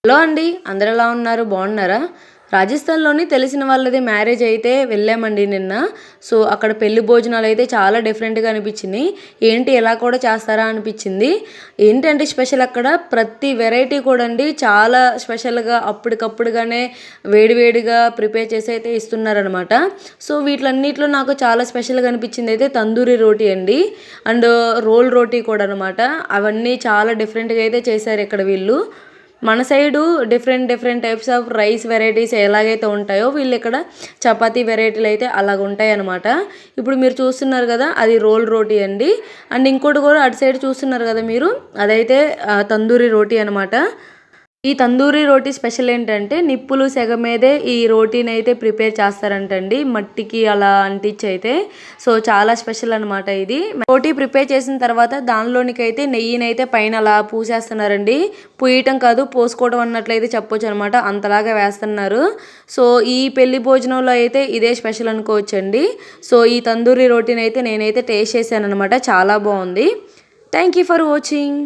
Hello అండి, అందరు ఎలా ఉన్నారు? బాగున్నారా? రాజస్థాన్లోని తెలిసిన వాళ్ళది మ్యారేజ్ అయితే వెళ్ళామండి నిన్న. సో అక్కడ పెళ్లి భోజనాలు అయితే చాలా డిఫరెంట్గా అనిపించినాయి. ఏంటి ఎలా కూడా చేస్తారా అనిపించింది. ఏంటంటే స్పెషల్ అక్కడ ప్రతి వెరైటీ కూడా అండి చాలా స్పెషల్గా అప్పటికప్పుడుగానే వేడివేడిగా ప్రిపేర్ చేసి అయితే ఇస్తున్నారనమాట. సో వీటిలన్నిటిలో నాకు చాలా స్పెషల్గా అనిపించింది అయితే తందూరి రోటీ అండి, అండ్ రోల్ రోటీ కూడా అనమాట. అవన్నీ చాలా డిఫరెంట్గా అయితే చేశారు ఇక్కడ వీళ్ళు. మన side different types of rice varieties ఎలాగైతే ఉంటాయో వీళ్ళు ఇక్కడ చపాతీ వెరైటీలు అయితే అలాగ ఉంటాయి అనమాట. ఇప్పుడు మీరు చూస్తున్నారు కదా, అది రోల్ రోటీ అండి. అండ్ ఇంకోటి కూడా అటు సైడ్ చూస్తున్నారు కదా మీరు, అదైతే తందూరి రోటీ అనమాట. ఈ తందూరి రోటీ స్పెషల్ ఏంటంటే నిప్పులు సెగ మీదే ఈ రోటీని అయితే ప్రిపేర్ చేస్తారంటండి, మట్టికి అలా అంటించి అయితే. సో చాలా స్పెషల్ అనమాట ఇది. రోటీ ప్రిపేర్ చేసిన తర్వాత దానిలోనికి అయితే నెయ్యినైతే పైన అలా పూసేస్తున్నారండి. పూయటం కాదు, పోసుకోవడం అన్నట్లయితే చెప్పొచ్చు అనమాట, అంతలాగా వేస్తున్నారు. సో ఈ పెళ్లి భోజనంలో అయితే ఇదే స్పెషల్ అనుకోవచ్చండి. సో ఈ తందూరి రోటీని అయితే నేనైతే టేస్ట్ చేశాను అనమాట, చాలా బాగుంది. Thank you for watching.